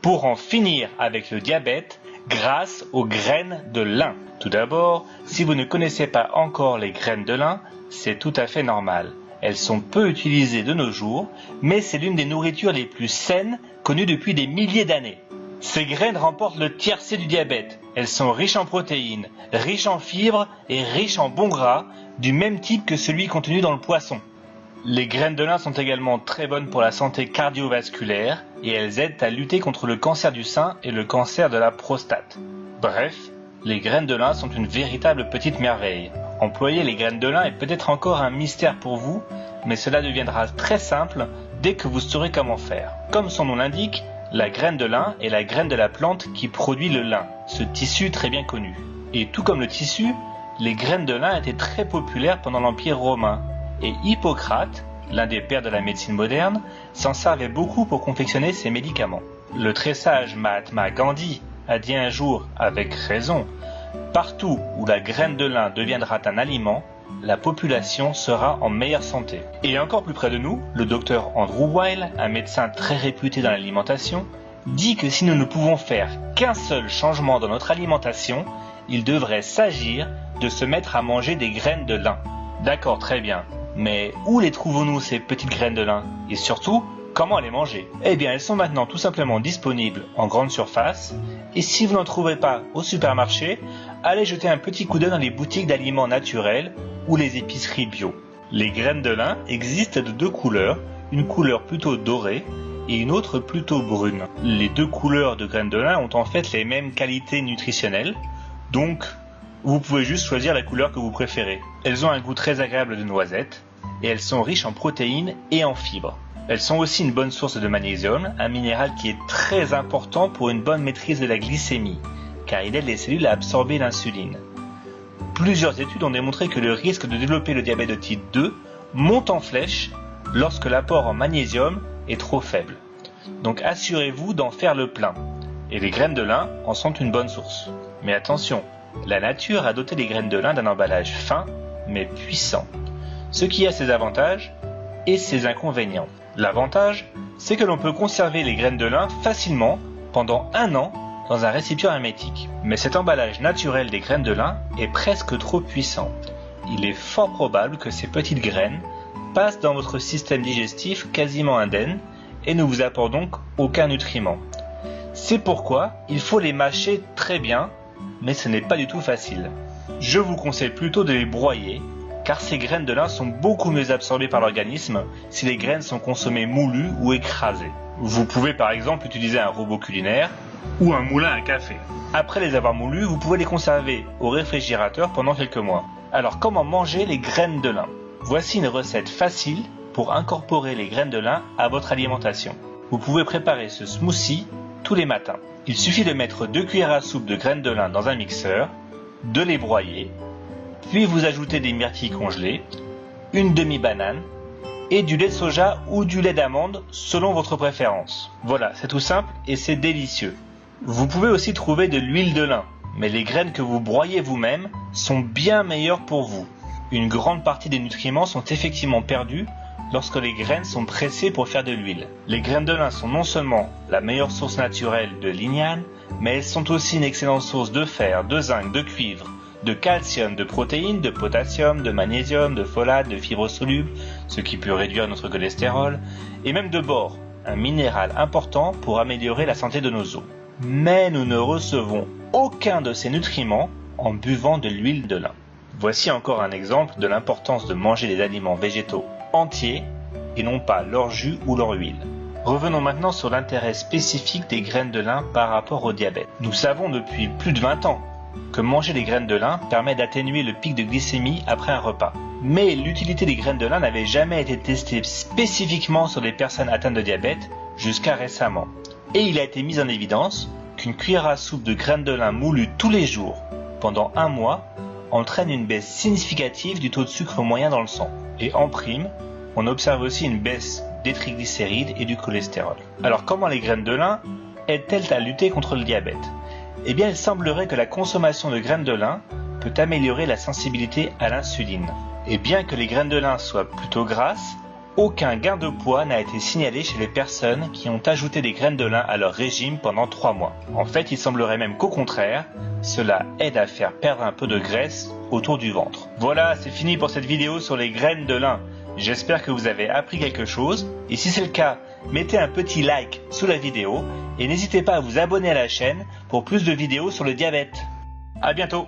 pour en finir avec le diabète grâce aux graines de lin. Tout d'abord, si vous ne connaissez pas encore les graines de lin, c'est tout à fait normal. Elles sont peu utilisées de nos jours, mais c'est l'une des nourritures les plus saines connues depuis des milliers d'années. Ces graines remportent le tiercé du diabète. Elles sont riches en protéines, riches en fibres et riches en bons gras, du même type que celui contenu dans le poisson. Les graines de lin sont également très bonnes pour la santé cardiovasculaire et elles aident à lutter contre le cancer du sein et le cancer de la prostate. Bref, les graines de lin sont une véritable petite merveille. Employer les graines de lin est peut-être encore un mystère pour vous, mais cela deviendra très simple dès que vous saurez comment faire. Comme son nom l'indique, la graine de lin est la graine de la plante qui produit le lin, ce tissu très bien connu. Et tout comme le tissu, les graines de lin étaient très populaires pendant l'Empire romain. Et Hippocrate, l'un des pères de la médecine moderne, s'en servait beaucoup pour confectionner ses médicaments. Le très sage Mahatma Gandhi a dit un jour, avec raison, « Partout où la graine de lin deviendra un aliment, la population sera en meilleure santé. » Et encore plus près de nous, le docteur Andrew Weil, un médecin très réputé dans l'alimentation, dit que si nous ne pouvons faire qu'un seul changement dans notre alimentation, il devrait s'agir de se mettre à manger des graines de lin. D'accord, très bien. Mais où les trouvons-nous ces petites graines de lin? Et surtout, comment les manger? Eh bien, elles sont maintenant tout simplement disponibles en grande surface. Et si vous n'en trouvez pas au supermarché, allez jeter un petit coup d'œil dans les boutiques d'aliments naturels ou les épiceries bio. Les graines de lin existent de deux couleurs, une couleur plutôt dorée et une autre plutôt brune. Les deux couleurs de graines de lin ont en fait les mêmes qualités nutritionnelles, donc vous pouvez juste choisir la couleur que vous préférez. Elles ont un goût très agréable de noisette et elles sont riches en protéines et en fibres. Elles sont aussi une bonne source de magnésium, un minéral qui est très important pour une bonne maîtrise de la glycémie, car il aide les cellules à absorber l'insuline. Plusieurs études ont démontré que le risque de développer le diabète de type 2 monte en flèche lorsque l'apport en magnésium est trop faible. Donc assurez-vous d'en faire le plein. Et les graines de lin en sont une bonne source. Mais attention, la nature a doté les graines de lin d'un emballage fin mais puissant, ce qui a ses avantages et ses inconvénients. L'avantage, c'est que l'on peut conserver les graines de lin facilement pendant 1 an dans un récipient hermétique. Mais cet emballage naturel des graines de lin est presque trop puissant. Il est fort probable que ces petites graines passent dans votre système digestif quasiment indemne et ne vous apportent donc aucun nutriment. C'est pourquoi il faut les mâcher très bien, mais ce n'est pas du tout facile. Je vous conseille plutôt de les broyer, car ces graines de lin sont beaucoup mieux absorbées par l'organisme si les graines sont consommées moulues ou écrasées. Vous pouvez par exemple utiliser un robot culinaire ou un moulin à café. Après les avoir moulues, vous pouvez les conserver au réfrigérateur pendant quelques mois. Alors comment manger les graines de lin? Voici une recette facile pour incorporer les graines de lin à votre alimentation. Vous pouvez préparer ce smoothie tous les matins. Il suffit de mettre 2 cuillères à soupe de graines de lin dans un mixeur, de les broyer, puis vous ajoutez des myrtilles congelées, une demi-banane et du lait de soja ou du lait d'amande selon votre préférence. Voilà, c'est tout simple et c'est délicieux. Vous pouvez aussi trouver de l'huile de lin, mais les graines que vous broyez vous-même sont bien meilleures pour vous. Une grande partie des nutriments sont effectivement perdus lorsque les graines sont pressées pour faire de l'huile. Les graines de lin sont non seulement la meilleure source naturelle de lignane, mais elles sont aussi une excellente source de fer, de zinc, de cuivre, de calcium, de protéines, de potassium, de magnésium, de folate, de fibres solubles, ce qui peut réduire notre cholestérol, et même de bore, un minéral important pour améliorer la santé de nos os. Mais nous ne recevons aucun de ces nutriments en buvant de l'huile de lin. Voici encore un exemple de l'importance de manger des aliments végétaux entiers et non pas leur jus ou leur huile. Revenons maintenant sur l'intérêt spécifique des graines de lin par rapport au diabète. Nous savons depuis plus de 20 ans que manger des graines de lin permet d'atténuer le pic de glycémie après un repas. Mais l'utilité des graines de lin n'avait jamais été testée spécifiquement sur les personnes atteintes de diabète jusqu'à récemment. Et il a été mis en évidence qu'une cuillère à soupe de graines de lin moulues tous les jours pendant 1 mois entraîne une baisse significative du taux de sucre moyen dans le sang. Et en prime, on observe aussi une baisse des triglycérides et du cholestérol. Alors comment les graines de lin aident-elles à lutter contre le diabète? Eh bien, il semblerait que la consommation de graines de lin peut améliorer la sensibilité à l'insuline. Et bien que les graines de lin soient plutôt grasses, Aucun gain de poids n'a été signalé chez les personnes qui ont ajouté des graines de lin à leur régime pendant 3 mois. En fait, il semblerait même qu'au contraire, cela aide à faire perdre un peu de graisse autour du ventre. Voilà, c'est fini pour cette vidéo sur les graines de lin. J'espère que vous avez appris quelque chose, et si c'est le cas, mettez un petit like sous la vidéo, et n'hésitez pas à vous abonner à la chaîne pour plus de vidéos sur le diabète. À bientôt!